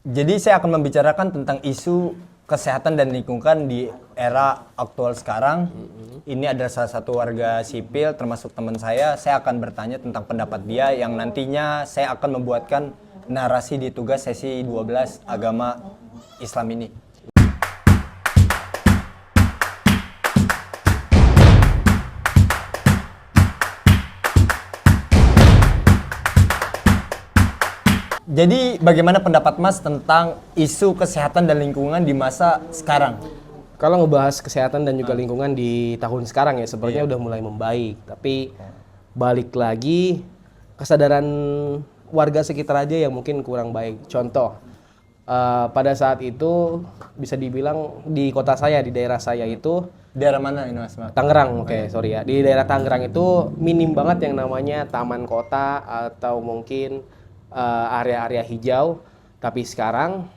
Jadi saya akan membicarakan tentang isu kesehatan dan lingkungan di era aktual sekarang. Ini adalah salah satu warga sipil termasuk teman saya. Saya akan bertanya tentang pendapat dia yang nantinya saya akan membuatkan narasi di tugas sesi 12 agama Islam ini. Jadi bagaimana pendapat Mas tentang isu kesehatan dan lingkungan di masa sekarang? Kalau ngebahas kesehatan dan juga lingkungan di tahun sekarang ya sebenarnya udah mulai membaik. Tapi balik lagi kesadaran warga sekitar aja yang mungkin kurang baik. Contoh, pada saat itu bisa dibilang di kota saya, di daerah saya itu Daerah mana ini Mas? Tangerang, sorry ya. Di daerah Tangerang itu minim banget yang namanya taman kota atau mungkin area-area hijau. Tapi sekarang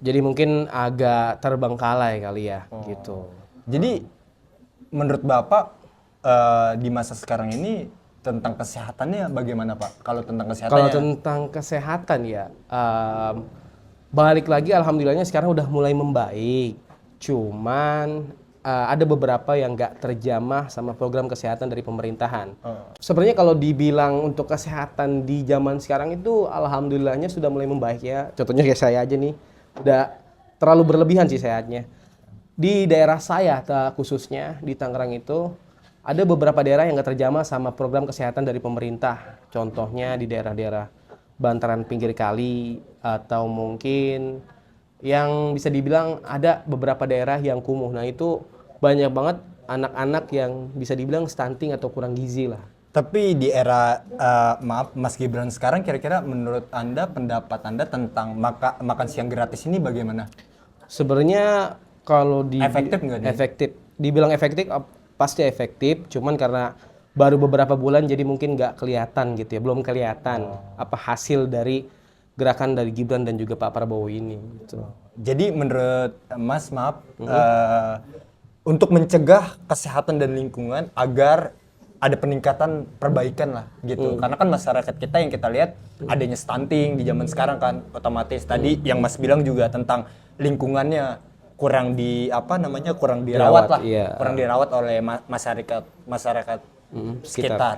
jadi mungkin agak terbengkalai kali ya, gitu. Jadi menurut Bapak di masa sekarang ini tentang kesehatannya bagaimana Pak? Kalau tentang kesehatannya? Kalau tentang kesehatan ya, balik lagi alhamdulillahnya sekarang udah mulai membaik. Cuman ada beberapa yang nggak terjamah sama program kesehatan dari pemerintahan. Sebenarnya kalau dibilang untuk kesehatan di zaman sekarang itu alhamdulillahnya sudah mulai membaik ya. Contohnya kayak saya aja nih, udah terlalu berlebihan sih sehatnya. Di daerah saya khususnya di Tangerang itu ada beberapa daerah yang nggak terjamah sama program kesehatan dari pemerintah. Contohnya di daerah-daerah bantaran pinggir kali atau mungkin yang bisa dibilang ada beberapa daerah yang kumuh. Nah itu banyak banget anak-anak yang bisa dibilang stunting atau kurang gizi lah. Tapi di era maaf Mas Gibran sekarang kira-kira menurut Anda pendapat Anda tentang makan siang gratis ini bagaimana? Sebenarnya kalau Efektif nggak nih? Efektif. Dibilang efektif pasti efektif, cuman karena baru beberapa bulan jadi mungkin nggak kelihatan gitu ya, belum kelihatan apa hasil dari gerakan dari Gibran dan juga Pak Prabowo ini. Gitu. Jadi menurut Mas maaf untuk mencegah kesehatan dan lingkungan agar ada peningkatan perbaikan lah gitu. Karena kan masyarakat kita yang kita lihat adanya stunting di zaman sekarang kan otomatis tadi yang Mas bilang juga tentang lingkungannya kurang kurang dirawat lah. Iya. Kurang dirawat oleh masyarakat sekitar. Sekitar.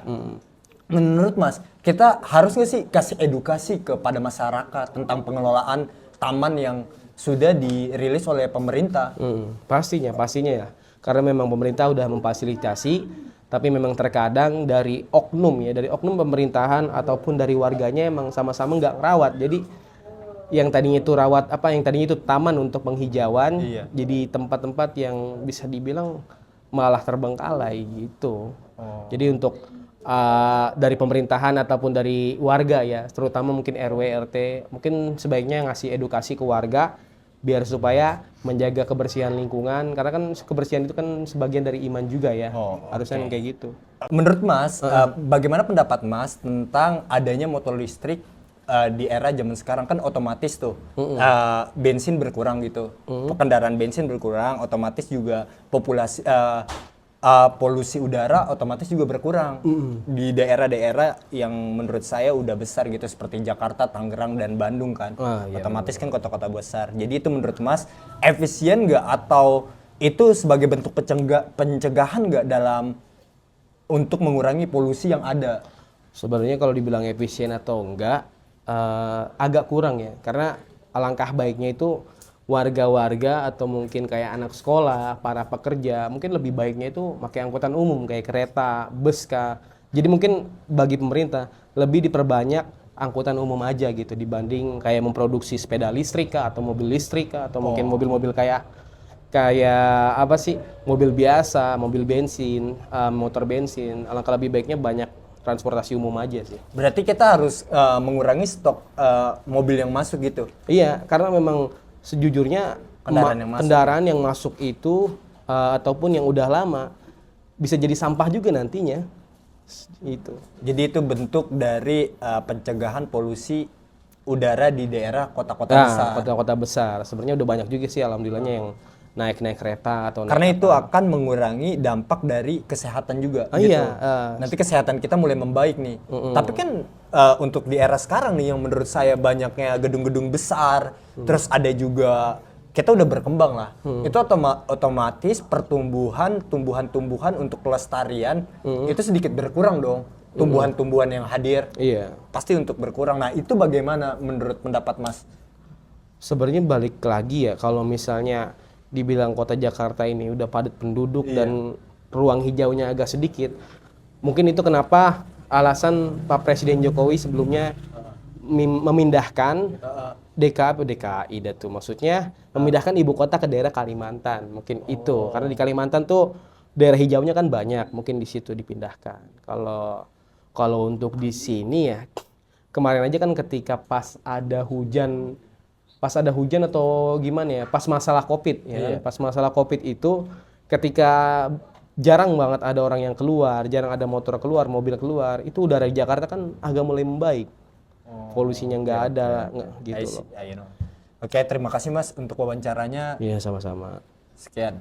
Menurut Mas, kita harus nggak sih kasih edukasi kepada masyarakat tentang pengelolaan taman yang sudah dirilis oleh pemerintah? Pastinya ya. Karena memang pemerintah udah memfasilitasi, tapi memang terkadang dari oknum pemerintahan ataupun dari warganya emang sama-sama nggak rawat. Jadi yang tadinya itu taman untuk penghijauan, jadi tempat-tempat yang bisa dibilang malah terbengkalai gitu. Jadi untuk dari pemerintahan ataupun dari warga ya, terutama mungkin RW, RT, mungkin sebaiknya ngasih edukasi ke warga biar supaya menjaga kebersihan lingkungan, karena kan kebersihan itu kan sebagian dari iman juga ya. Harusnya kayak gitu. Menurut Mas, bagaimana pendapat Mas tentang adanya motor listrik di era zaman sekarang? Kan otomatis tuh bensin berkurang gitu, kendaraan bensin berkurang, otomatis juga populasi polusi udara otomatis juga berkurang di daerah-daerah yang menurut saya udah besar gitu seperti Jakarta, Tangerang, dan Bandung kan. Otomatis kan kota-kota besar. Jadi itu menurut Mas efisien nggak atau itu sebagai bentuk pencegahan nggak dalam untuk mengurangi polusi yang ada? Sebenarnya kalau dibilang efisien atau enggak agak kurang ya, karena alangkah baiknya itu warga-warga atau mungkin kayak anak sekolah, para pekerja, mungkin lebih baiknya itu pakai angkutan umum kayak kereta, bus kah. Jadi mungkin bagi pemerintah lebih diperbanyak angkutan umum aja gitu dibanding kayak memproduksi sepeda listrik kah atau mobil listrik kah atau mungkin mobil-mobil kayak apa sih? Mobil biasa, mobil bensin, motor bensin. Alangkah lebih baiknya banyak transportasi umum aja sih. Berarti kita harus mengurangi stok mobil yang masuk gitu. Iya, karena memang sejujurnya kendaraan yang masuk itu ataupun yang udah lama bisa jadi sampah juga nantinya. Itu. Jadi itu bentuk dari pencegahan polusi udara di daerah kota-kota besar. Kota-kota besar. Sebenarnya udah banyak juga sih alhamdulillahnya yang naik kereta atau Karena itu akan mengurangi dampak dari kesehatan juga gitu. Nanti kesehatan kita mulai membaik nih. Tapi kan untuk di era sekarang nih yang menurut saya banyaknya gedung-gedung besar, terus ada juga kita udah berkembang lah. Itu otomatis tumbuhan-tumbuhan untuk pelestarian itu sedikit berkurang dong. Tumbuhan-tumbuhan yang hadir pasti untuk berkurang. Nah, itu bagaimana menurut pendapat Mas? Sebenarnya balik lagi ya, kalau misalnya dibilang kota Jakarta ini udah padat penduduk dan ruang hijaunya agak sedikit, mungkin itu kenapa alasan Pak Presiden Jokowi sebelumnya memindahkan DKI itu, maksudnya memindahkan ibu kota ke daerah Kalimantan, mungkin itu karena di Kalimantan tuh daerah hijaunya kan banyak, mungkin di situ dipindahkan. Kalau untuk di sini ya, kemarin aja kan ketika pas ada hujan atau gimana ya, pas masalah COVID ya, pas masalah COVID itu ketika jarang banget ada orang yang keluar, jarang ada motor keluar, mobil keluar, itu udara di Jakarta kan agak mulai membaik. Polusinya nggak ada gitu loh. Oke, terima kasih Mas untuk wawancaranya. Iya, sama-sama. Sekian.